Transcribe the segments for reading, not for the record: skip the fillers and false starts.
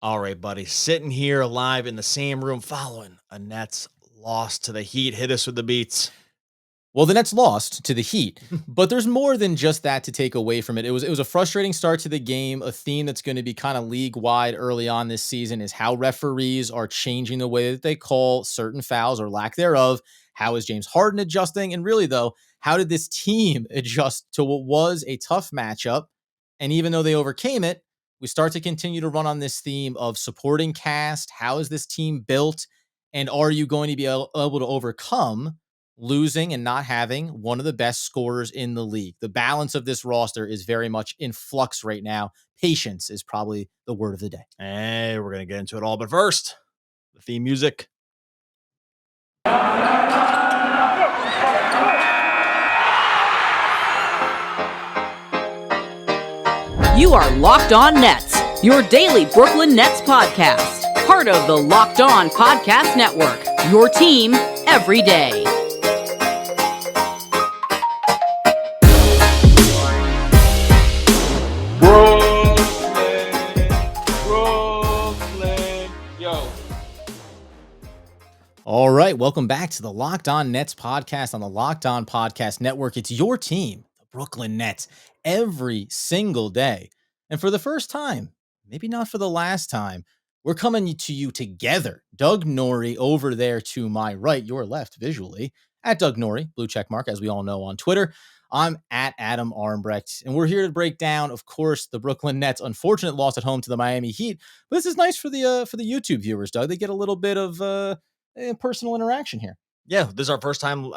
All right, buddy. Sitting here live in the same room following a Nets loss to the Heat. Hit us with the beats. Well, the Nets lost to the Heat, but there's more than just that to take away from it. It was a frustrating start to the game. A theme that's going to be kind of league wide early on this season is how referees are changing the way that they call certain fouls or lack thereof. How is James Harden adjusting? And really, though, how did this team adjust to what was a tough matchup? And even though they overcame it, we start to continue to run on this theme of supporting cast. How is this team built? And are you going to be able to overcome losing and not having one of the best scorers in the league? The balance of this roster is very much in flux right now. Patience is probably the word of the day. Hey, we're going to get into it all. But first, the theme music. You are Locked On Nets, your daily Brooklyn Nets podcast. Part of the Locked On Podcast Network, your team every day. Brooklyn. Yo. All right, welcome back to the Locked On Nets podcast on the Locked On Podcast Network. It's your team, the Brooklyn Nets, every single day. And for the first time, maybe not for the last time, we're coming to you together. Doug Norrie over there to my right, your left visually, at Doug Norrie, blue check mark, as we all know on Twitter. I'm at Adam Armbrecht, and we're here to break down, of course, the Brooklyn Nets' unfortunate loss at home to the Miami Heat. But this is nice for the YouTube viewers, Doug. They get a little bit of personal interaction here. Yeah, this is our first time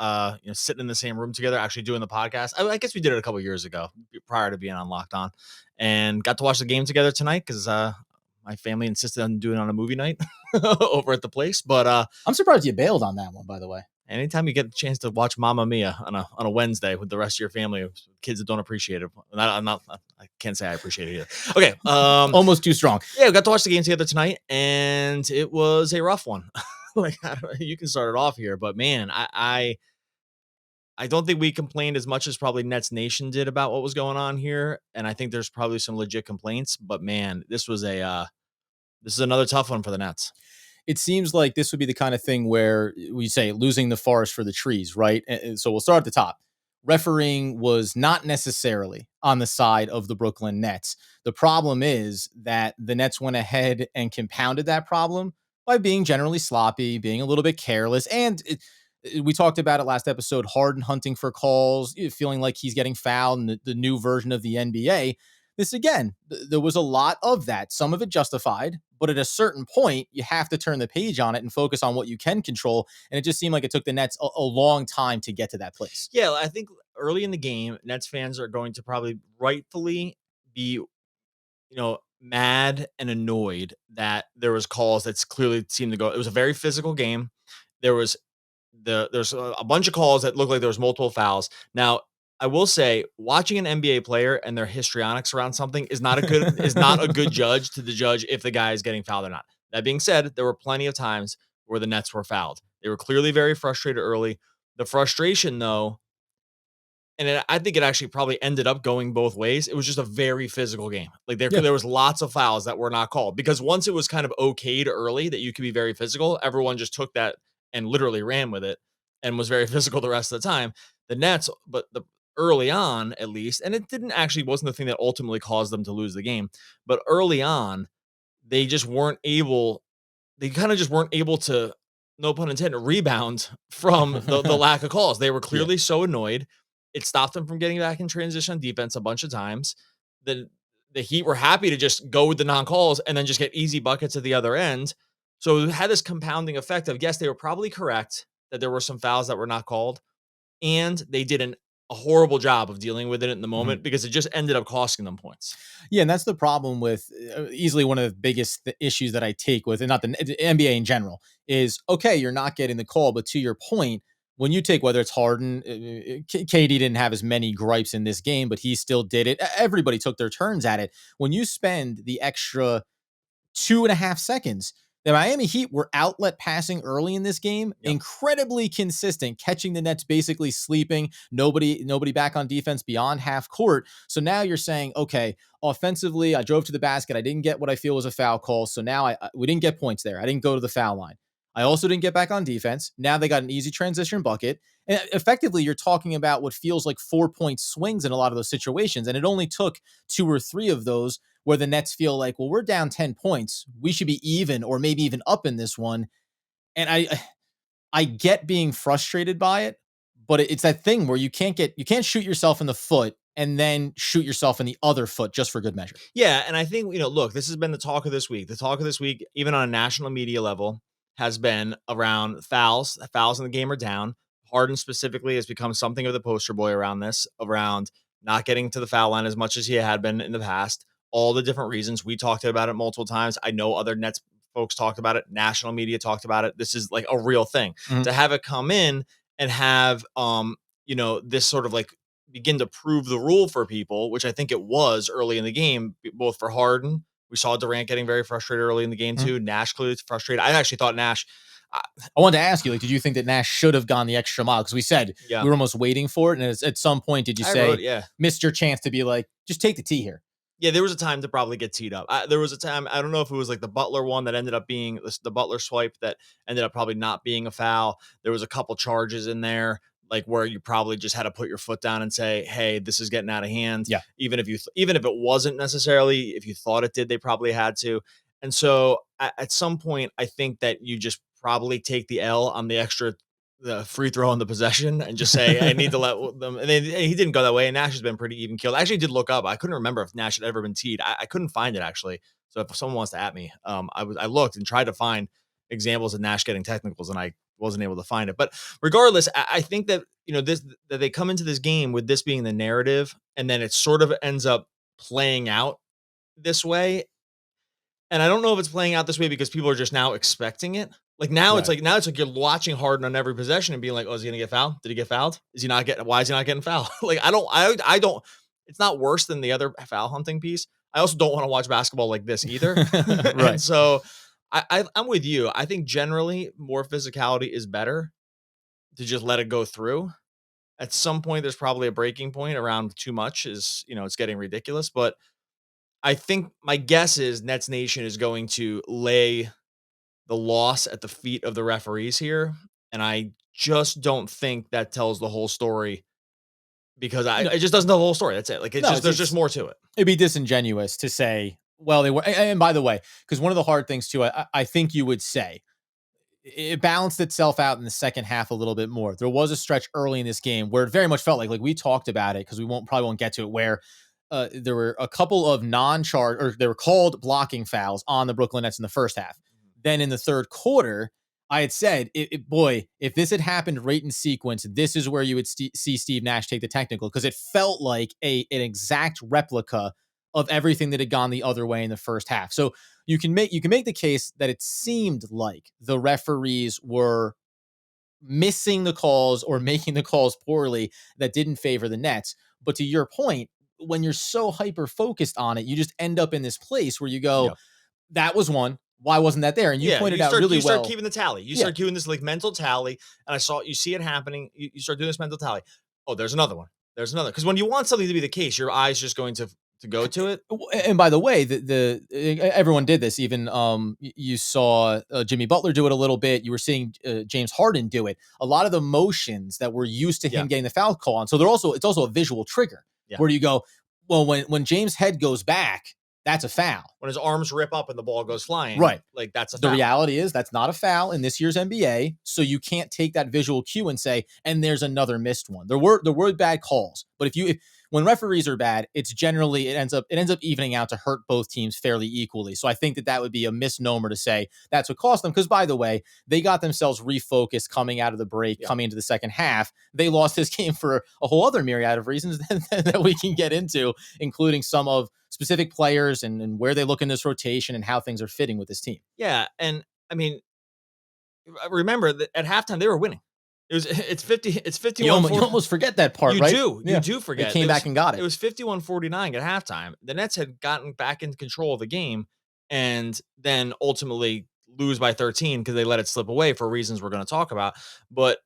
sitting in the same room together, actually doing the podcast. I guess we did it a couple years ago prior to being on Locked On, and got to watch the game together tonight because my family insisted on doing it on a movie night over at the place. But I'm surprised you bailed on that one, by the way. Anytime you get a chance to watch Mamma Mia on a Wednesday with the rest of your family, kids that don't appreciate it, I can't say I appreciate it either. Okay, almost too strong. Yeah, we got to watch the game together tonight, and it was a rough one. Like, you can start it off here, but man, I don't think we complained as much as probably Nets Nation did about what was going on here, and I think there's probably some legit complaints. But man, this is another tough one for the Nets. It seems like this would be the kind of thing where we say losing the forest for the trees, right? And so we'll start at the top. Refereeing was not necessarily on the side of the Brooklyn Nets. The problem is that the Nets went ahead and compounded that problem by being generally sloppy, being a little bit careless. And we talked about it last episode, Harden hunting for calls, feeling like he's getting fouled in the new version of the NBA. This, again, there was a lot of that, some of it justified, but at a certain point, you have to turn the page on it and focus on what you can control. And it just seemed like it took the Nets a long time to get to that place. Yeah, I think early in the game, Nets fans are going to probably rightfully be, mad and annoyed that there was calls that clearly seemed to go. It was a very physical game. There's a bunch of calls that looked like there was multiple fouls. Now, I will say, watching an NBA player and their histrionics around something is not a good judge to the judge if the guy is getting fouled or not. That being said, there were plenty of times where the Nets were fouled. They were clearly very frustrated early. The frustration, though, and I think it actually probably ended up going both ways. It was just a very physical game. Like there was lots of fouls that were not called because once it was kind of okayed early that you could be very physical, everyone just took that and literally ran with it and was very physical the rest of the time. The Nets, but the early on at least, and it wasn't the thing that ultimately caused them to lose the game, but early on, they just weren't able. They kind of just weren't able to, no pun intended, rebound from the lack of calls. They were clearly so annoyed. It stopped them from getting back in transition defense a bunch of times. The Heat were happy to just go with the non-calls and then just get easy buckets at the other end. So it had this compounding effect of, yes, they were probably correct that there were some fouls that were not called, and they did a horrible job of dealing with it in the moment because it just ended up costing them points. Yeah, and that's the problem with easily one of the biggest issues that I take with, and not the NBA in general, is, okay, you're not getting the call, but to your point, when you take, whether it's Harden, KD didn't have as many gripes in this game, but he still did it. Everybody took their turns at it. When you spend the extra 2.5 seconds The Miami Heat were outlet passing early in this game, Yep. incredibly consistent, catching the Nets basically sleeping, nobody back on defense beyond half court. So now you're saying, okay, offensively, I drove to the basket. I didn't get what I feel was a foul call. So now we didn't get points there. I didn't go to the foul line. I also didn't get back on defense. Now they got an easy transition bucket. And effectively, you're talking about what feels like 4-point swings in a lot of those situations. And it only took 2 or 3 of those where the Nets feel like, well, we're down 10 points. We should be even or maybe even up in this one. And I get being frustrated by it, but it's that thing where you can't shoot yourself in the foot and then shoot yourself in the other foot just for good measure. Yeah, and I think, look, this has been the talk of this week. The talk of this week, even on a national media level, has been around fouls. Fouls in the game are down. Harden specifically has become something of the poster boy around this, around not getting to the foul line as much as he had been in the past. All the different reasons. We talked about it multiple times. I know other Nets folks talked about it. National media talked about it. This is like a real thing. Mhm. To have it come in and have, this sort of like begin to prove the rule for people, which I think it was early in the game, both for Harden. We saw Durant getting very frustrated early in the game too. Nash clearly frustrated. I actually thought Nash. I wanted to ask you, like, did you think that Nash should have gone the extra mile? Because we said Yeah. we were almost waiting for it. And at some point, did you say, missed your chance to be like, just take the tee here? Yeah, there was a time to probably get teed up. There was a time, I don't know if it was like the Butler one that ended up being the Butler swipe that ended up probably not being a foul. There was a couple charges in there, like where you probably just had to put your foot down and say, hey, this is getting out of hand. Yeah. Even if it wasn't necessarily, if you thought it did, they probably had to. And so at some point, I think that you just probably take the L on the free throw on the possession and just say, I need to let them. And he didn't go that way. And Nash has been pretty even killed. I actually did look up. I couldn't remember if Nash had ever been teed. I couldn't find it actually. So if someone wants to at me, I looked and tried to find examples of Nash getting technicals and I wasn't able to find it. But regardless, I think that, that they come into this game with this being the narrative and then it sort of ends up playing out this way. And I don't know if it's playing out this way because people are just now expecting it. Like now it's like you're watching Harden on every possession and being like, oh, is he gonna get fouled? Did he get fouled? Why is he not getting fouled? Like I don't, it's not worse than the other foul hunting piece. I also don't want to watch basketball like this either. Right. And so I'm with you. I think generally more physicality is better to just let it go through. At some point, there's probably a breaking point around too much it's getting ridiculous. But I think my guess is Nets Nation is going to lay the loss at the feet of the referees here. And I just don't think that tells the whole story because it just doesn't tell the whole story. That's it. Like there's just more to it. It'd be disingenuous to say, well, they were, and by the way, because one of the hard things too, I think you would say it balanced itself out in the second half a little bit more. There was a stretch early in this game where it very much felt like we talked about it because we probably won't get to it where there were a couple of non-charge or they were called blocking fouls on the Brooklyn Nets in the first half. Then in the third quarter, I had said, boy, if this had happened right in sequence, this is where you would see Steve Nash take the technical because it felt like an exact replica of everything that had gone the other way in the first half. So you can make the case that it seemed like the referees were missing the calls or making the calls poorly that didn't favor the Nets. But to your point, when you're so hyper focused on it, you just end up in this place where you go, that was one. Why wasn't that there? And you pointed out really well. You start keeping the tally. You start doing this like mental tally. And you see it happening. You start doing this mental tally. Oh, there's another one. There's another. Because when you want something to be the case, your eye's just going to go to it. And by the way, everyone did this. Even you saw Jimmy Butler do it a little bit. You were seeing James Harden do it. A lot of the motions that we're used to him getting the foul call on. So it's also a visual trigger where you go, well, when James' head goes back, that's a foul. When his arms rip up and the ball goes flying. Right. Like that's a foul. The reality is that's not a foul in this year's NBA. So you can't take that visual cue and say, and there's another missed one. There were bad calls, but when referees are bad, it ends up evening out to hurt both teams fairly equally. So I think that would be a misnomer to say that's what cost them. Because by the way, they got themselves refocused coming out of the break, coming into the second half. They lost this game for a whole other myriad of reasons that we can get into, including some of specific players and where they look in this rotation and how things are fitting with this team. Yeah. And I mean, remember that at halftime they were winning. It's 51. You almost forget that part, right? You do forget. They came back and got it. It was 51-49 at halftime. The Nets had gotten back into control of the game and then ultimately lose by 13 because they let it slip away for reasons we're going to talk about. But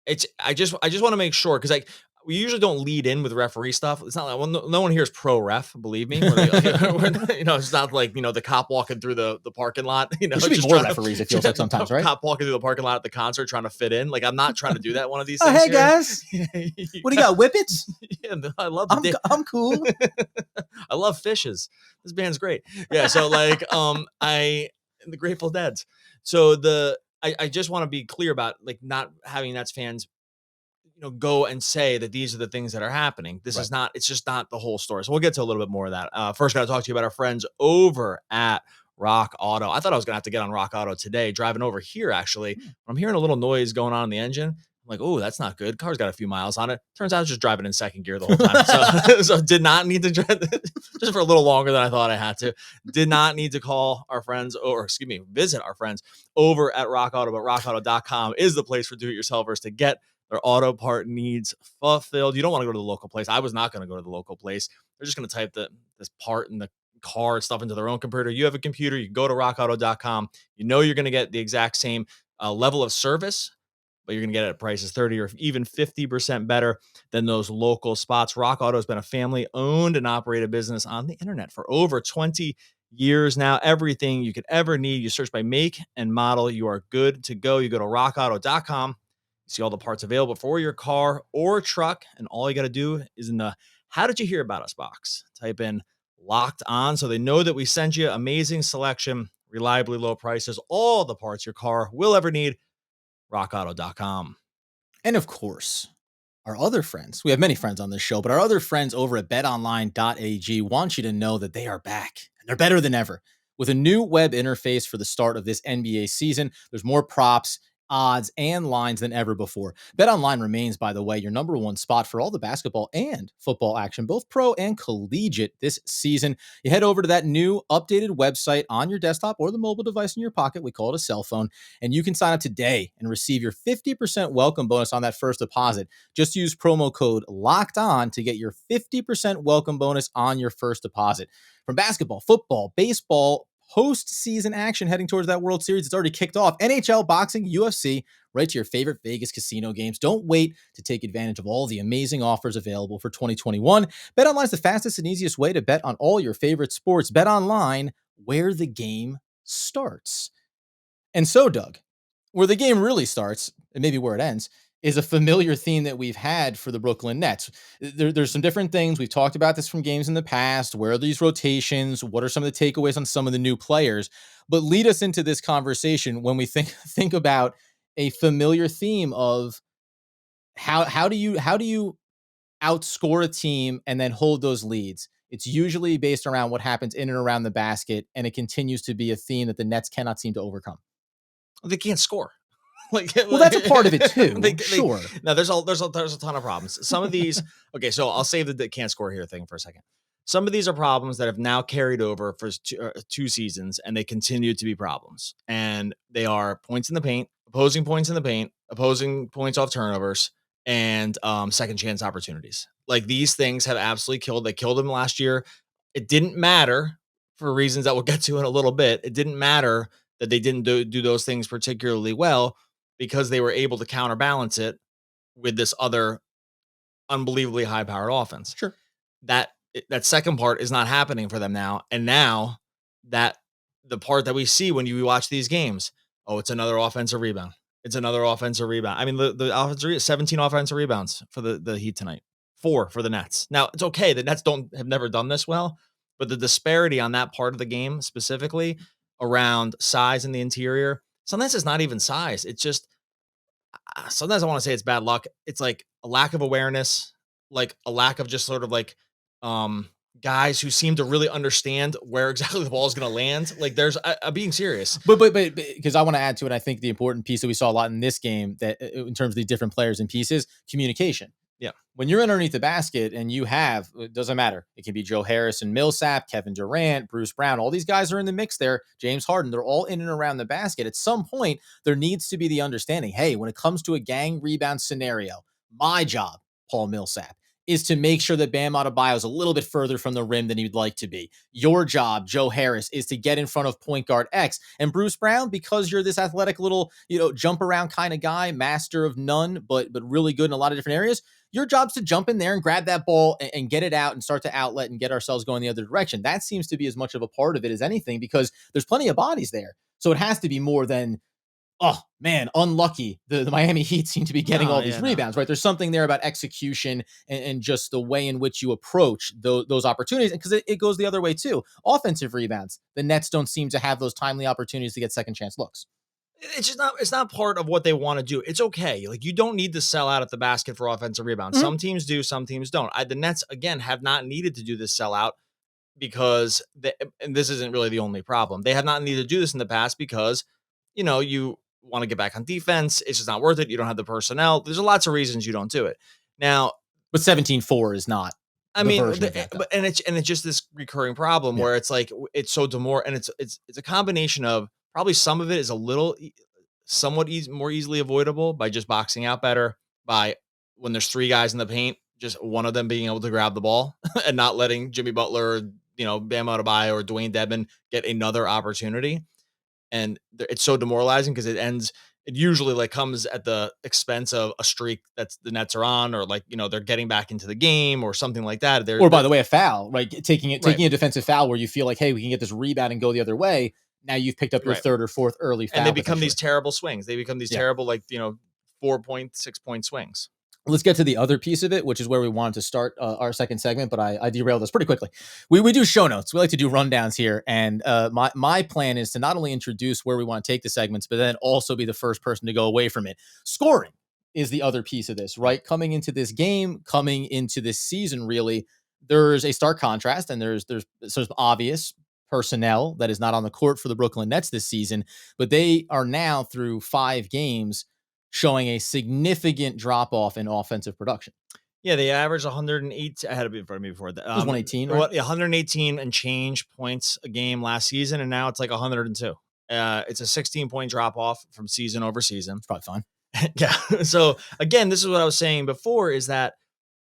I just want to make sure because like we usually don't lead in with referee stuff. It's not like well, no one here is pro ref, believe me. It's not like the cop walking through the parking lot. There should be just more trying referees. It feels like sometimes, right? cop walking through the parking lot at the concert trying to fit in. Like I'm not trying to do that. One of these Oh, things. hey guys, what do you got? Whippets? Yeah, I love I'm cool. I love fishes. This band's great. Yeah, so like the Grateful Dead's. So I just want to be clear about like not having Nets fans go and say that these are the things that are happening. This is not, it's just not the whole story. So we'll get to a little bit more of that. First, got to talk to you about our friends over at Rock Auto. I thought I was going to have to get on Rock Auto today, driving over here, actually. I'm hearing a little noise going on in the engine. I'm like, oh, that's not good. Car's got a few miles on it. Turns out I was just driving in second gear the whole time. So did not need to drive just for a little longer than I thought I had to. Did not need to call our friends visit our friends over at Rock Auto, but rockauto.com is the place for do-it-yourselfers to get their auto part needs fulfilled. You don't want to go to the local place. I was not going to go to the local place. They're just going to type this part in the car and stuff into their own computer. You have a computer, you go to rockauto.com. You're going to get the exact same level of service, but you're going to get it at prices 30 or even 50% better than those local spots. Rock Auto has been a family owned and operated business on the internet for over 20 years now. Everything you could ever need. You search by make and model. You are good to go. You go to rockauto.com. You see all the parts available for your car or truck. And all you got to do is in the How Did You Hear About Us box, type in Locked On so they know that we sent you. Amazing selection, reliably low prices, all the parts your car will ever need. rockauto.com. And of course, our other friends, we have many friends on this show, but our other friends over at betonline.ag want you to know that they are back and they're better than ever. With a new web interface for the start of this NBA season, there's more props, odds, and lines than ever before. BetOnline remains, by the way, your number one spot for all the basketball and football action, both pro and collegiate this season. You head over to that new updated website on your desktop or the mobile device in your pocket. We call it a cell phone. And you can sign up today and receive your 50% welcome bonus on that first deposit. Just use promo code Locked On to get your 50% welcome bonus on your first deposit. From basketball, football, baseball, postseason action heading towards that World Series. It's already kicked off. NHL, boxing, UFC, right to your favorite Vegas casino games. Don't wait to take advantage of all the amazing offers available for 2021. BetOnline is the fastest and easiest way to bet on all your favorite sports. BetOnline, where the game starts. And so, Doug, where the game really starts, and maybe where it ends, is a familiar theme that we've had for the Brooklyn Nets. There's some different things. We've talked about this from games in the past. Where are these rotations? What are some of the takeaways on some of the new players? But lead us into this conversation when we think about a familiar theme of how do you outscore a team and then hold those leads? It's usually based around what happens in and around the basket, and it continues to be a theme that the Nets cannot seem to overcome. They can't score. Well, that's a part of it too. Sure. Now there's a ton of problems. Some of these, okay, so I'll save the can't score here thing for a second. Some of these are problems that have now carried over for two seasons, and they continue to be problems. And they are points in the paint, opposing points in the paint, opposing points off turnovers, and second chance opportunities. Like these things have absolutely killed. They killed them last year. It didn't matter for reasons that we'll get to in a little bit. It didn't matter that they didn't do those things particularly well, because they were able to counterbalance it with this other unbelievably high-powered offense. Sure. That second part is not happening for them now. And now that the part that we see when you watch these games, it's another offensive rebound. It's another offensive rebound. I mean, the offensive 17 offensive rebounds for the Heat tonight, 4 for the Nets. Now it's okay. The Nets have never done this well, but the disparity on that part of the game specifically around size in the interior, sometimes it's not even size. It's just sometimes I want to say it's bad luck. It's like a lack of awareness, like a lack of just sort of like guys who seem to really understand where exactly the ball is going to land. Like there's I'm being serious. But because I want to add to it, I think the important piece that we saw a lot in this game that in terms of the different players and pieces, communication. Yeah. When you're underneath the basket and you have, it doesn't matter. It can be Joe Harris and Millsap, Kevin Durant, Bruce Brown. All these guys are in the mix there. James Harden, they're all in and around the basket. At some point, there needs to be the understanding, hey, when it comes to a gang rebound scenario, my job, Paul Millsap, is to make sure that Bam Adebayo is a little bit further from the rim than you'd like to be. Your job, Joe Harris, is to get in front of point guard X. And Bruce Brown, because you're this athletic little, jump around kind of guy, master of none, but really good in a lot of different areas, your job's to jump in there and grab that ball and get it out and start to outlet and get ourselves going the other direction. That seems to be as much of a part of it as anything, because there's plenty of bodies there. So it has to be more than, oh man, unlucky. The Miami Heat seem to be getting all these rebounds, right? There's something there about execution and just the way in which you approach those opportunities. And because it goes the other way too. Offensive rebounds, the Nets don't seem to have those timely opportunities to get second chance looks. It's not part of what they want to do. It's okay. Like, you don't need to sell out at the basket for offensive rebounds. Some teams do, some teams don't. The Nets, again, have not needed to do this sellout because and this isn't really the only problem. They have not needed to do this in the past because, you want to get back on defense. It's just not worth it. You don't have the personnel. There's lots of reasons you don't do it. Now, but 17-4 is not. And it's just this recurring problem where it's like, it's so and it's a combination of, probably some of it is a little somewhat more easily avoidable by just boxing out better, by when there's three guys in the paint, just one of them being able to grab the ball and not letting Jimmy Butler, Bam Adebayo or Dwayne Dedmon get another opportunity. And it's so demoralizing because it usually like comes at the expense of a streak that's the Nets are on, or like, they're getting back into the game or something like that. Or by the way, a foul, right? Taking a defensive foul where you feel like, hey, we can get this rebound and go the other way. Now you've picked up your third or fourth early foul. And they become these terrible swings. They become these terrible, 4-point, 6-point swings. Let's get to the other piece of it, which is where we wanted to start our second segment, but I derailed us pretty quickly. We do show notes. We like to do rundowns here. And my plan is to not only introduce where we want to take the segments, but then also be the first person to go away from it. Scoring is the other piece of this, right? Coming into this game, coming into this season, really, there's a stark contrast, and there's sort of obvious personnel that is not on the court for the Brooklyn Nets this season, but they are now through 5 games showing a significant drop off in offensive production. Yeah, they averaged 108. I had it in front of me before that. It was 118, right? 118 and change points a game last season, and now it's like 102. It's a 16-point drop off from season over season. It's probably fine. Yeah. So again, this is what I was saying before, is that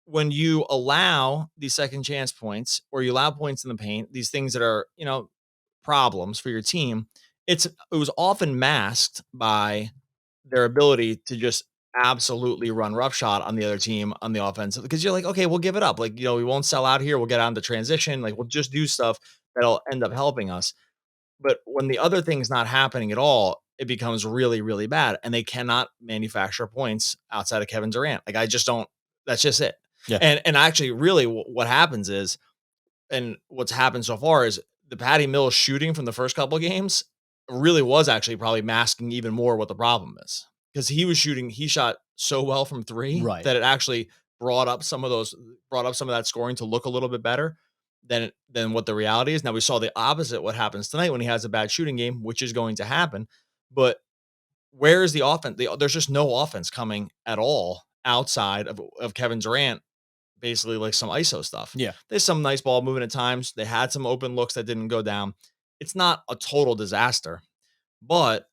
when you allow these second chance points, or you allow points in the paint, these things that are, problems for your team, it was often masked by their ability to just absolutely run roughshod on the other team on the offense, because you're like, okay, we'll give it up. Like, we won't sell out here. We'll get on the transition. Like, we'll just do stuff that'll end up helping us. But when the other thing's not happening at all, it becomes really, really bad. And they cannot manufacture points outside of Kevin Durant. Like, I just don't, that's just it. Yeah. And actually, really what happens is, and what's happened so far is, the Patty Mills shooting from the first couple of games really was actually probably masking even more what the problem is, because he shot so well from 3, right, that it actually brought up some of that scoring to look a little bit better than what the reality is. Now, we saw the opposite, what happens tonight when he has a bad shooting game, which is going to happen. But where is the offense? There's just no offense coming at all outside of Kevin Durant, basically like some ISO stuff. Yeah. There's some nice ball movement at times. They had some open looks that didn't go down. It's not a total disaster, but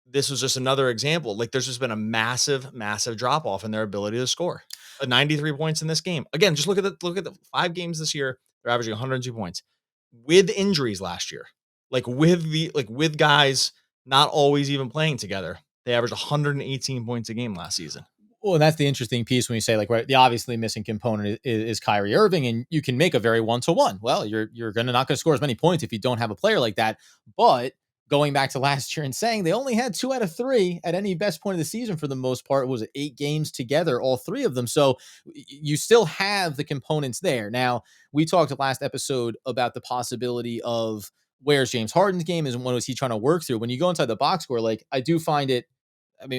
this was just another example. Like, there's just been a massive, massive drop off in their ability to score. 93 points in this game. Again, just look at the 5 games this year. They're averaging 102 points with injuries last year. Like, with guys not always even playing together. They averaged 118 points a game last season. Well, and that's the interesting piece when you say, like, right, the obviously missing component is Kyrie Irving, and you can make a very 1-to-1. Well, you're not going to score as many points if you don't have a player like that. But going back to last year and saying they only had 2 out of 3 at any best point of the season for the most part. Was it 8 games together, all 3 of them? So you still have the components there. Now, we talked last episode about the possibility of where's James Harden's game is, and what was he trying to work through. When you go inside the box score, like, I do find it,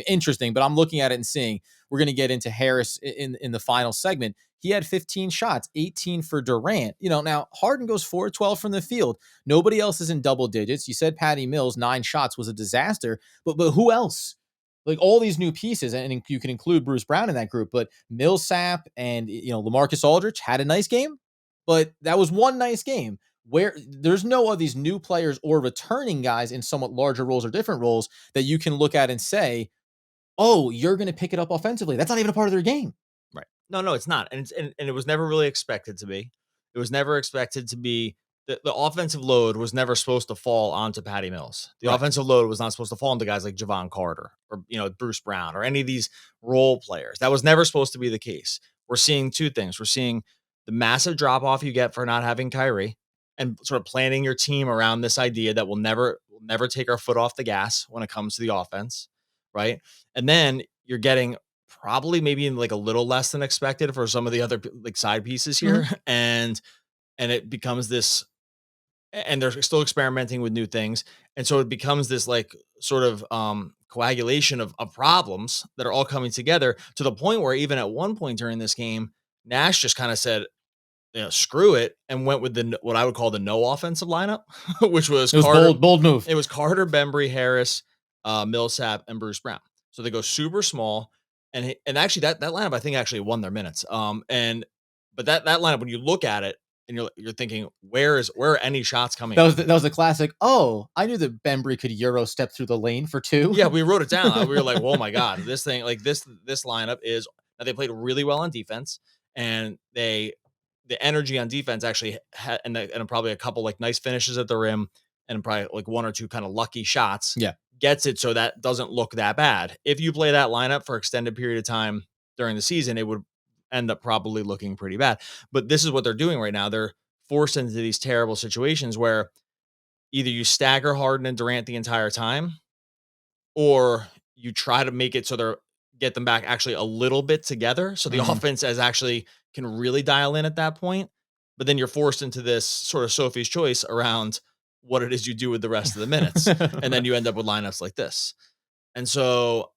interesting, but I'm looking at it and seeing, we're going to get into Harris in the final segment. He had 15 shots, 18 for Durant. Now Harden goes 4-12 from the field. Nobody else is in double digits. You said Patty Mills, 9 shots was a disaster, but who else? Like, all these new pieces, and you can include Bruce Brown in that group, but Millsap and, LaMarcus Aldridge had a nice game, but that was one nice game. Where there's no of these new players or returning guys in somewhat larger roles or different roles that you can look at and say, oh, you're going to pick it up offensively. That's not even a part of their game. Right. No, it's not, and it was never really expected to be. It was never expected to be the offensive load was never supposed to fall onto Patty Mills. The Right. offensive load was not supposed to fall onto guys like Javon Carter or Bruce Brown or any of these role players. That was never supposed to be the case. We're seeing two things. We're seeing the massive drop off you get for not having Kyrie and sort of planning your team around this idea that we'll never take our foot off the gas when it comes to the offense, right? And then you're getting probably maybe like a little less than expected for some of the other like side pieces Mhm. here, and it becomes this, and they're still experimenting with new things, and so it becomes this like sort of coagulation of problems that are all coming together to the point where even at one point during this game, Nash just kind of said, screw it, and went with what I would call the no offensive lineup, which was It was Carter. bold move. It was Carter, Bembry, Harris, Millsap, and Bruce Brown. So they go super small, and actually that lineup I think actually won their minutes. And but that lineup, when you look at it and you're thinking, where are any shots coming That was from? that was the classic. Oh, I knew that Bembry could Euro step through the lane for two. Yeah, we wrote it down. We were like, "Oh my god, this thing like this lineup is." Now they played really well on defense, and the energy on defense actually had, and probably a couple like nice finishes at the rim, and probably like one or two kind of lucky shots Yeah. gets it so that doesn't look that bad. If you play that lineup for extended period of time during the season, it would end up probably looking pretty bad. But this is what they're doing right now. They're forced into these terrible situations where either you stagger Harden and Durant the entire time, or you try to make it so they're get them back actually a little bit together so the Mhm. offense as actually can really dial in at that point. But then you're forced into this sort of Sophie's choice around what it is you do with the rest of the minutes. And then Right. you end up with lineups like this. And so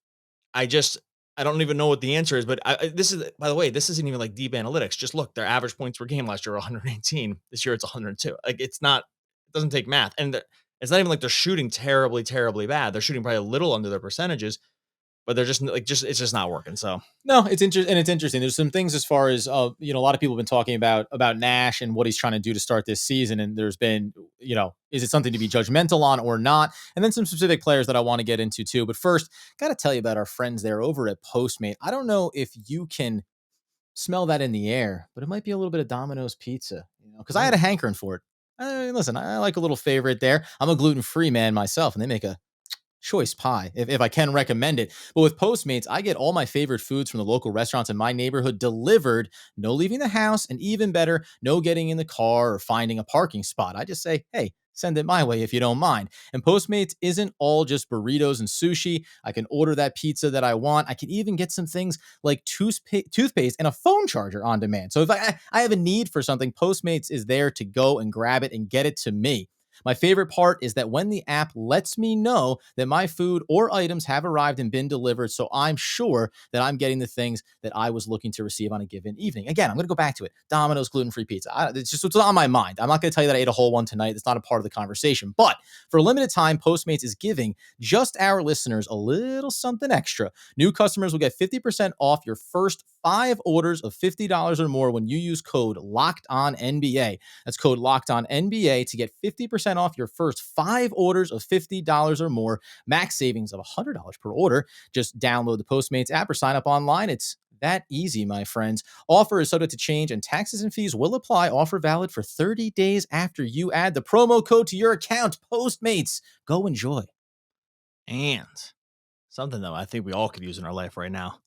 I just I don't even know what the answer is, but this is, by the way, this isn't even like deep analytics. Just look, their average points per game last year were 118. This year it's 102. Like it's not, it doesn't take math, and it's not even like they're shooting terribly, terribly bad. They're shooting probably a little under their percentages, but they're just like it's just not working. So No, it's interesting, and it's interesting. There's some things as far as a lot of people have been talking about Nash and what he's trying to do to start this season, and there's been, is it something to be judgmental on or not? And then some specific players that I want to get into too. But first, got to tell you about our friends there over at Postmate. I don't know if you can smell that in the air, but it might be a little bit of Domino's pizza, because I had mm, a hankering for it. Listen, I like a little favorite there. I'm a gluten free man myself, and they make a choice pie if I can recommend it. But with Postmates, I get all my favorite foods from the local restaurants in my neighborhood delivered, no leaving the house, and even better, no getting in the car or finding a parking spot. I just say, hey, send it my way if you don't mind. And Postmates isn't all just burritos and sushi. I can order that pizza that I want. I can even get some things like toothpaste and a phone charger on demand. So if I have a need for something, Postmates is there to go and grab it and get it to me. My favorite part is that when the app lets me know that my food or items have arrived and been delivered, so I'm sure that I'm getting the things that I was looking to receive on a given evening. Again, I'm going to go back to it. Domino's gluten-free pizza. It's just what's on my mind. I'm not going to tell you that I ate a whole one tonight. It's not a part of the conversation. But for a limited time, Postmates is giving just our listeners a little something extra. New customers will get 50% off your first 5 orders of $50 or more when you use code LOCKEDONNBA. That's code LOCKEDONNBA to get 50% off your first 5 orders of $50 or more. Max savings of $100 per order. Just download the Postmates app or sign up online. It's that easy, my friends. Offer is subject to change and taxes and fees will apply. Offer valid for 30 days after you add the promo code to your account. Postmates. Go enjoy. and something though I think we all could use in our life right now,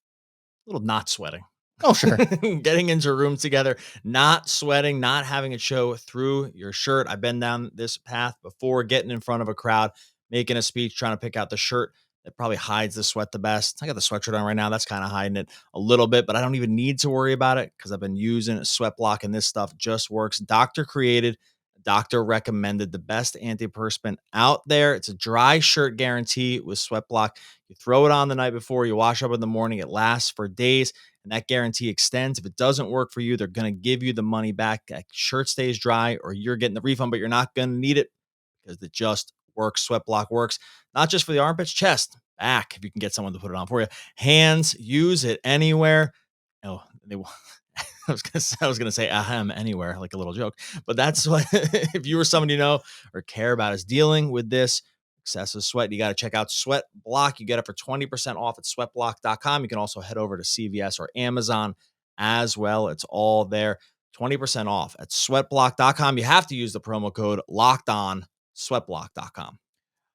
a little not sweating. Oh, sure. Getting into a room together, not sweating, not having it show through your shirt. I've been down this path before, getting in front of a crowd, making a speech, trying to pick out the shirt that probably hides the sweat the best. I got the sweatshirt on right now. That's kind of hiding it a little bit, but I don't even need to worry about it because I've been using Sweat Block, and this stuff just works. Doctor created, doctor recommended, the best antiperspirant out there. It's a dry shirt guarantee with Sweat Block. You throw it on the night before, you wash up in the morning, it lasts for days, and that guarantee extends. If it doesn't work for you, they're going to give you the money back. That shirt stays dry, or you're getting the refund, but you're not going to need it because it just works. Sweat Block works not just for the armpits, chest, back, if you can get someone to put it on for you, hands, use it anywhere. Oh, they I was gonna say ahem anywhere, like a little joke, but that's what if you or someone you know or care about is dealing with this excessive sweat, you got to check out Sweat Block. You get it for 20% off at sweatblock.com. You can also head over to CVS or Amazon as well. It's all there. 20% off at sweatblock.com. You have to use the promo code locked on sweatblock.com.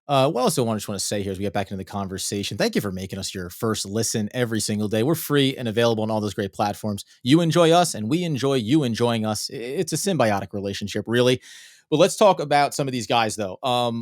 What I also want to say here as we get back into the conversation, thank you for making us your first listen every single day. We're free and available on all those great platforms. You enjoy us and we enjoy you enjoying us. It's a symbiotic relationship, really. But let's talk about some of these guys, though.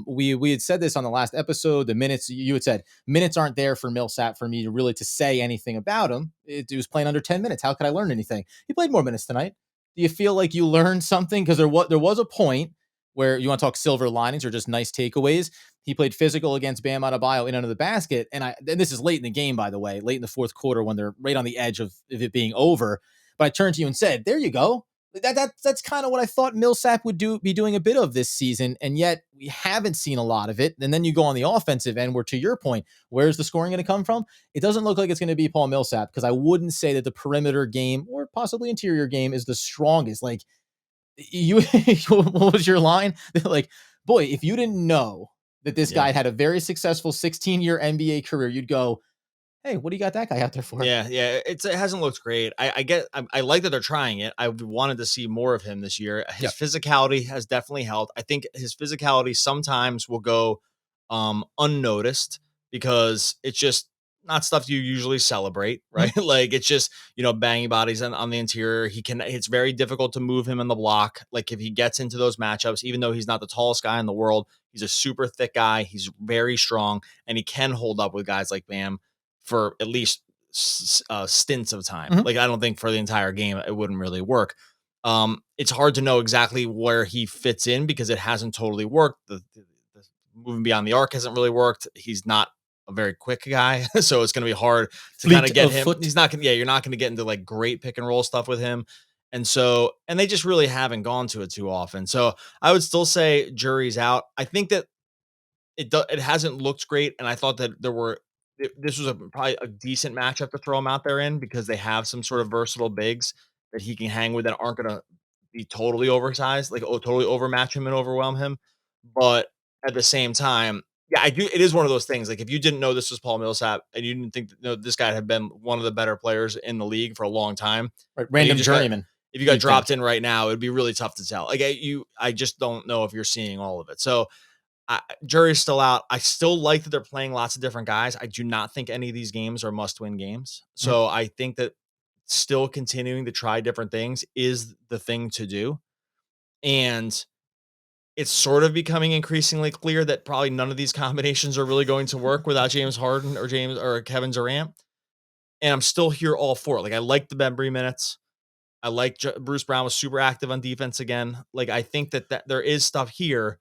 We had said this on the last episode. The minutes you had said minutes aren't there for Millsap for me to really to say anything about him. He was playing under 10 minutes. How could I learn anything? He played more minutes tonight. Do you feel like you learned something? Because there was a point where you want to talk silver linings or just nice takeaways. He played physical against Bam Adebayo in under the basket. And this is late in the game, by the way, late in the fourth quarter when they're right on the edge of it being over. But I turned to you and said, there you go. That's kind of what I thought Millsap would be doing a bit of this season. And yet we haven't seen a lot of it. And then you go on the offensive end where, to your point, where's the scoring going to come from? It doesn't look like it's going to be Paul Millsap, because I wouldn't say that the perimeter game or possibly interior game is the strongest. Like, you, what was your line? Like, boy, if you didn't know that this guy had a very successful 16-year NBA career, you'd go, hey, what do you got that guy out there for? Yeah, it hasn't looked great. I like that they're trying it. I wanted to see more of him this year. His physicality has definitely helped. I think his physicality sometimes will go unnoticed because it's just not stuff you usually celebrate, right? Like, it's just, banging bodies on the interior. It's very difficult to move him in the block. Like, if he gets into those matchups, even though he's not the tallest guy in the world, he's a super thick guy. He's very strong, and he can hold up with guys like Bam for at least stints of time. Like, I don't think for the entire game it wouldn't really work. It's hard to know exactly where he fits in because it hasn't totally worked. The moving beyond the arc hasn't really worked. He's not a very quick guy, so it's going to be hard to kind of get him. He's not going. Yeah, you're not going to get into like great pick and roll stuff with him. And they just really haven't gone to it too often. So I would still say jury's out. I think that it hasn't looked great, and I thought that this was probably a decent matchup to throw him out there in because they have some sort of versatile bigs that he can hang with that aren't going to be totally oversized, like totally overmatch him and overwhelm him. But at the same time, yeah, I do. It is one of those things. Like, if you didn't know this was Paul Millsap and you didn't think that, this guy had been one of the better players in the league for a long time, right, random journeyman. If you got dropped in right now, it'd be really tough to tell. Like, I just don't know if you're seeing all of it. So jury's still out. I still like that they're playing lots of different guys. I do not think any of these games are must-win games. So I think that still continuing to try different things is the thing to do. And it's sort of becoming increasingly clear that probably none of these combinations are really going to work without James Harden or Kevin Durant. And I'm still here all for it. Like, I like the Bembry minutes. I like Bruce Brown was super active on defense again. Like, I think that there is stuff here.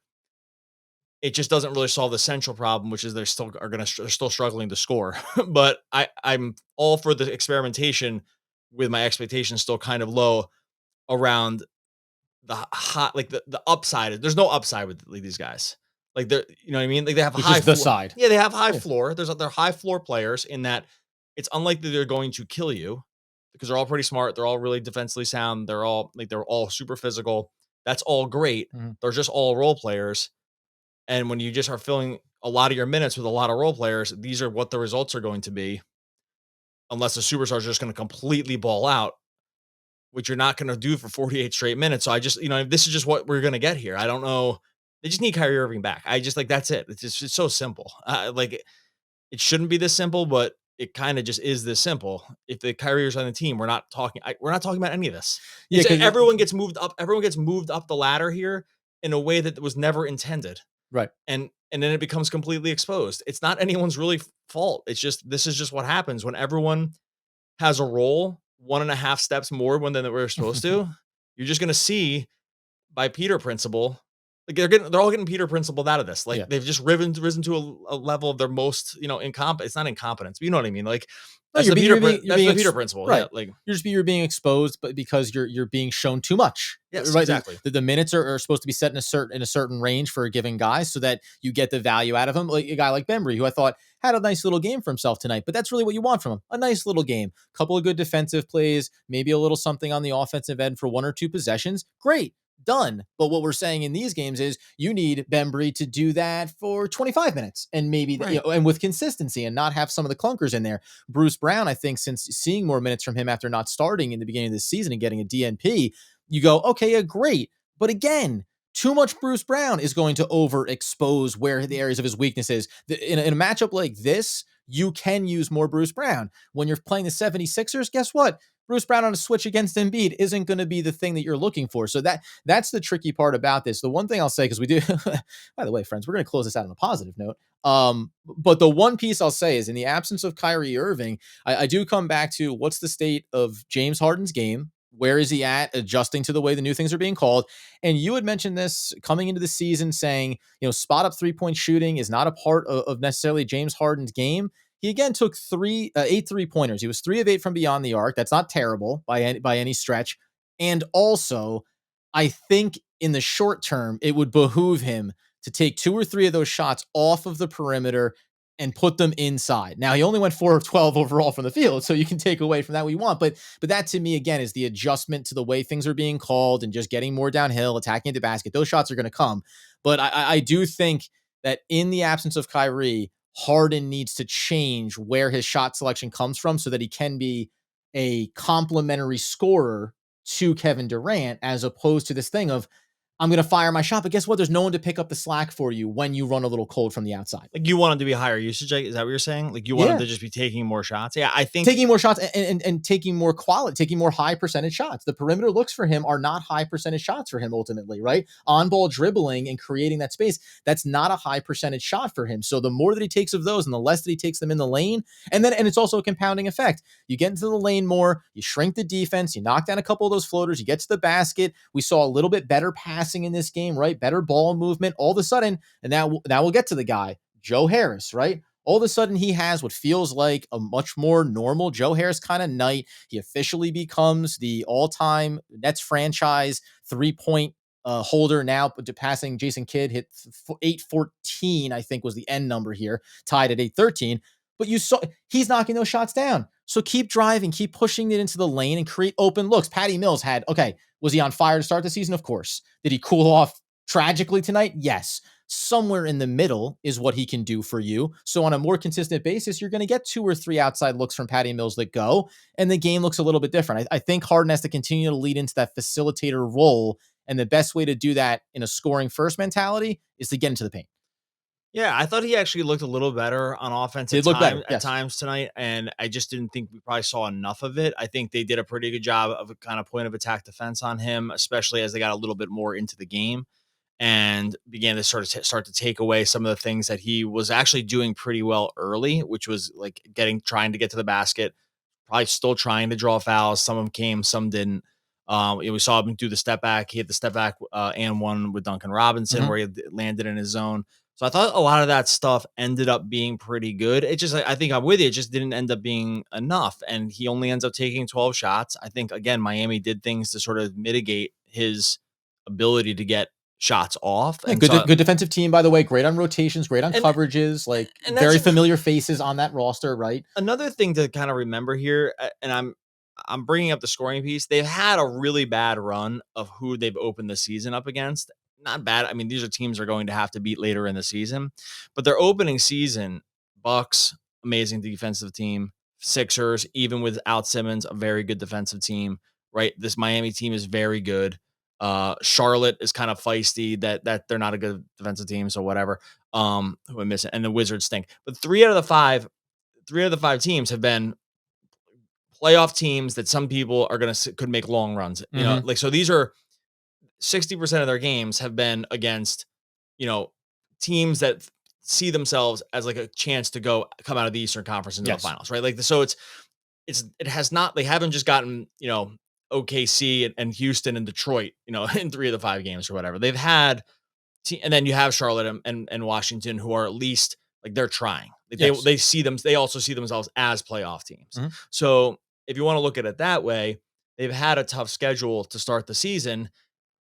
It just doesn't really solve the central problem, which is they're still struggling to score. But I'm all for the experimentation with my expectations still kind of low around the hot, like the upside. There's no upside with these guys. Like, they're, you know what I mean? Like, they have a high side. Yeah, they have high floor. They're high floor players in that it's unlikely they're going to kill you because they're all pretty smart. They're all really defensively sound. They're all super physical. That's all great. They're just all role players. And when you just are filling a lot of your minutes with a lot of role players, these are what the results are going to be. Unless the superstars are just going to completely ball out, which you're not going to do for 48 straight minutes. So I just, this is just what we're going to get here. I don't know. They just need Kyrie Irving back. I just that's it. It's so simple. It shouldn't be this simple, but it kind of just is this simple. If the Kyrie is on the team, we're not talking about any of this. Yeah, everyone gets moved up. Everyone gets moved up the ladder here in a way that was never intended. Right. And then it becomes completely exposed. It's not anyone's really fault. It's just, this is just what happens when everyone has a role 1.5 steps more than they were supposed to. You're just going to see by Peter principle, like they're all getting Peter principled out of this. Like, they've just risen to a level of their most, it's not incompetence, but you know what I mean? Like, that's the Peter principle. Right. Yeah, like, you're being exposed, but because you're being shown too much. Yes, right? Exactly. The minutes are supposed to be set in a certain range for a given guy so that you get the value out of him. Like a guy like Bembry, who I thought had a nice little game for himself tonight, but that's really what you want from him. A nice little game, couple of good defensive plays, maybe a little something on the offensive end for 1 or 2 possessions. Great. done. But what we're saying in these games is you need Bembry to do that for 25 minutes and maybe, Right. and with consistency and not have some of the clunkers in there. Bruce Brown, I think, since seeing more minutes from him after not starting in the beginning of the season and getting a DNP, you go, okay, yeah, great. But again, too much Bruce Brown is going to overexpose where the areas of his weaknesses. In a matchup like this, you can use more Bruce Brown. When you're playing the 76ers, guess what? Bruce Brown on a switch against Embiid isn't going to be the thing that you're looking for. So that's the tricky part about this. The one thing I'll say, because we do, by the way, friends, we're going to close this out on a positive note. But the one piece I'll say is in the absence of Kyrie Irving, I do come back to what's the state of James Harden's game? Where is he at adjusting to the way the new things are being called? And you had mentioned this coming into the season saying, spot up 3-point shooting is not a part of necessarily James Harden's game. He again took 8 3-pointers. He was 3 of 8 from beyond the arc. That's not terrible by any stretch. And also, I think in the short term, it would behoove him to take 2 or 3 of those shots off of the perimeter and put them inside. Now, he only went 4 of 12 overall from the field, so you can take away from that what you want. But that to me, again, is the adjustment to the way things are being called and just getting more downhill, attacking the basket. Those shots are going to come. But I do think that in the absence of Kyrie, Harden needs to change where his shot selection comes from so that he can be a complementary scorer to Kevin Durant, as opposed to this thing of, I'm going to fire my shot, but guess what? There's no one to pick up the slack for you when you run a little cold from the outside. Like you want him to be higher usage, is that what you're saying? Like you want him Yeah. to just be taking more shots? Yeah, I think Taking more shots and taking more quality, taking more high percentage shots. The perimeter looks for him are not high percentage shots for him ultimately, right? On ball dribbling and creating that space, that's not a high percentage shot for him. So the more that he takes of those and the less that he takes them in the lane, and it's also a compounding effect. You get into the lane more, you shrink the defense, you knock down a couple of those floaters, you get to the basket. We saw a little bit better passing in this game, right? Better ball movement all of a sudden, and that will get to the guy, Joe Harris, right? All of a sudden, he has what feels like a much more normal Joe Harris kind of night. He officially becomes the all-time Nets franchise 3-point holder now, passing Jason Kidd, hit 814, I think was the end number here, tied at 813. But you saw he's knocking those shots down. So keep driving, keep pushing it into the lane and create open looks. Patty Mills was he on fire to start the season? Of course. Did he cool off tragically tonight? Yes. Somewhere in the middle is what he can do for you. So on a more consistent basis, you're going to get 2 or 3 outside looks from Patty Mills that go, and the game looks a little bit different. I think Harden has to continue to lead into that facilitator role, and the best way to do that in a scoring first mentality is to get into the paint. Yeah, I thought he actually looked a little better on offense Did look better, at yes. times tonight, and I just didn't think we probably saw enough of it. I think they did a pretty good job of a kind of point of attack defense on him, especially as they got a little bit more into the game and began to start to take away some of the things that he was actually doing pretty well early, which was like trying to get to the basket, probably still trying to draw fouls. Some of them came, some didn't. We saw him do the step back. He hit the step back and one with Duncan Robinson where he landed in his zone. So I thought a lot of that stuff ended up being pretty good. It just, I think I'm with you. It just didn't end up being enough. And he only ends up taking 12 shots. I think, again, Miami did things to sort of mitigate his ability to get shots off. Yeah, And good defensive team, by the way. Great on rotations, great on coverages, like and very familiar faces on that roster, right? another thing to kind of remember here, and I'm bringing up the scoring piece. They've had a really bad run of who they've opened the season up against. Not bad. I mean, these are teams they're going to have to beat later in the season, but their opening season, Bucks, amazing defensive team. Sixers, even without Simmons, a very good defensive team. Right, this Miami team is very good. Charlotte is kind of feisty. That they're not a good defensive team, so whatever. Who I'm missing, and the Wizards stink. But three out of the five teams have been playoff teams that some people are could make long runs. You know, like, so these are 60% of their games have been against, teams that see themselves as like a chance to come out of the Eastern Conference into the finals, right? Like, so they haven't just gotten, OKC and Houston and Detroit, in 3 of the 5 games or whatever. They've had, and then you have Charlotte and Washington, who are at least like they're trying. Like they also see themselves as playoff teams. So if you want to look at it that way, they've had a tough schedule to start the season,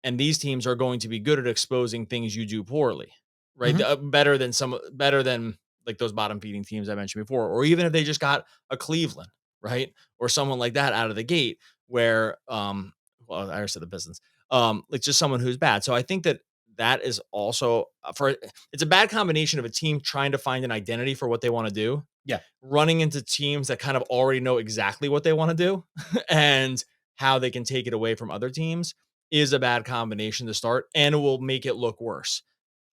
and these teams are going to be good at exposing things you do poorly, right? Better than like those bottom feeding teams I mentioned before, or even if they just got a Cleveland, right? Or someone like that out of the gate where, well, I already said the Pistons, like just someone who's bad. So I think that is also it's a bad combination of a team trying to find an identity for what they want to do, Yeah. running into teams that kind of already know exactly what they want to do and how they can take it away from other teams is a bad combination to start, and it will make it look worse.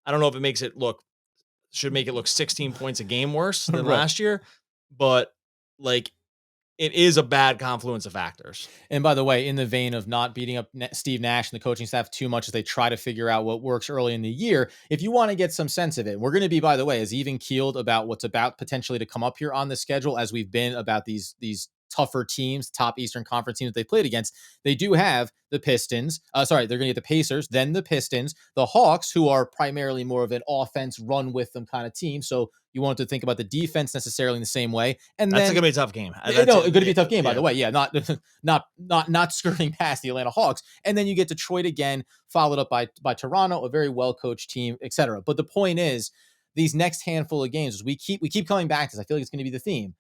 I don't know if it should make it look 16 points a game worse than Right. last year, but like it is a bad confluence of factors. And by the way, in the vein of not beating up Steve Nash and the coaching staff too much as they try to figure out what works early in the year, if you want to get some sense of it, we're going to be, by the way, as even keeled about what's about potentially to come up here on the schedule as we've been about these tougher teams, top Eastern Conference teams that they played against. They do have the Pistons. They're going to get the Pacers, then the Pistons, the Hawks, who are primarily more of an offense run with them kind of team. So you want to think about the defense necessarily in the same way. And That's then gonna be a tough game. no, going to be a tough game, by the way. Yeah, not skirting past the Atlanta Hawks. And then you get Detroit again, followed up by Toronto, a very well coached team, etc. But the point is, these next handful of games, we keep coming back to this. I feel like it's going to be the theme.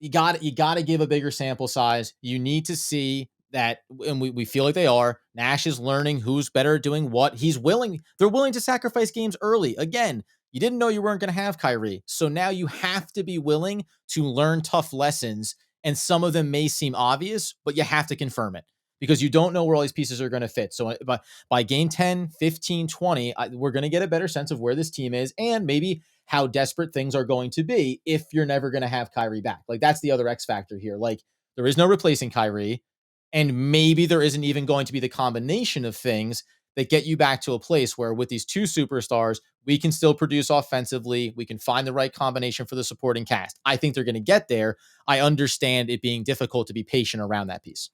You got to give a bigger sample size. You need to see that, and we feel like they are. Nash is learning who's better at doing what. They're willing to sacrifice games early. Again, you didn't know you weren't going to have Kyrie. So now you have to be willing to learn tough lessons. And some of them may seem obvious, but you have to confirm it because you don't know where all these pieces are going to fit. So by game 10, 15, 20, we're going to get a better sense of where this team is and maybe how desperate things are going to be if you're never going to have Kyrie back. Like that's the other X factor here. Like there is no replacing Kyrie. And maybe there isn't even going to be the combination of things that get you back to a place where with these two superstars, we can still produce offensively. We can find the right combination for the supporting cast. I think they're going to get there. I understand it being difficult to be patient around that piece.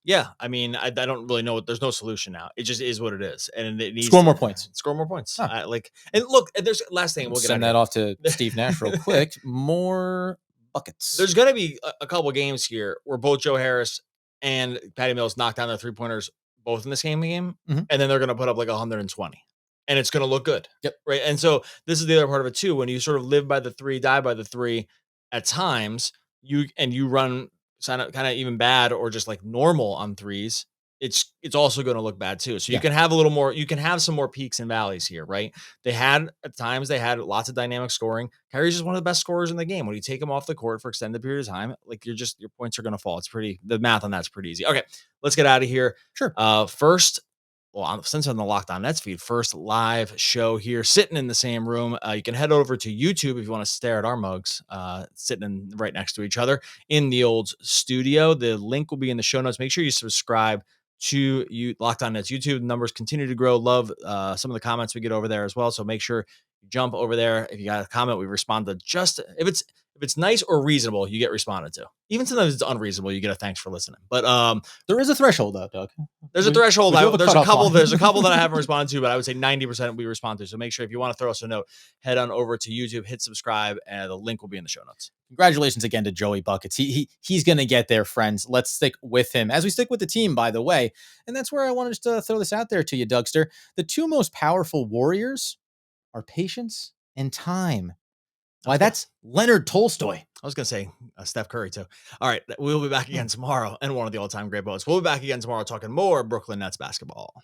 Yeah, I mean, I don't really know. There's no solution now. It just is what it is, and it needs Score more points. Score more points. Huh. And look, there's last thing. We'll get send that off to Steve Nash real quick. More buckets. There's going to be a couple games here where both Joe Harris and Patty Mills knock down their 3-pointers both in the same game, and then they're going to put up like 120, and it's going to look good. Yep. Right. And so this is the other part of it too. When you sort of live by the 3, die by the 3, at times you run kind of even bad or just like normal on 3s. It's also going to look bad too. So you can have you can have some more peaks and valleys here, right? At times they had lots of dynamic scoring. Kyrie's just one of the best scorers in the game. When you take him off the court for extended period of time, like your points are going to fall. The math on that's pretty easy. Okay, let's get out of here. Sure. Since on the Locked On Nets feed, first live show here, sitting in the same room. You can head over to YouTube if you want to stare at our mugs, sitting right next to each other in the old studio. The link will be in the show notes. Make sure you subscribe to Locked On Nets YouTube. The numbers continue to grow. Love some of the comments we get over there as well. So make sure you jump over there. If you got a comment, we respond to just if it's nice or reasonable, you get responded to. Even sometimes it's unreasonable, you get a thanks for listening. But there is a threshold though, Doug. There's a threshold. There's a couple that I haven't responded to, but I would say 90% we respond to. So make sure if you want to throw us a note, head on over to YouTube, hit subscribe, and the link will be in the show notes. Congratulations again to Joey Buckets. He's going to get there, friends. Let's stick with him as we stick with the team, by the way. And that's where I wanted to throw this out there to you, Dougster. The two most powerful warriors are patience and time. Why, that's Leonard Tolstoy. I was going to say Steph Curry, too. All right, we'll be back again tomorrow and one of the all-time great boats. We'll be back again tomorrow talking more Brooklyn Nets basketball.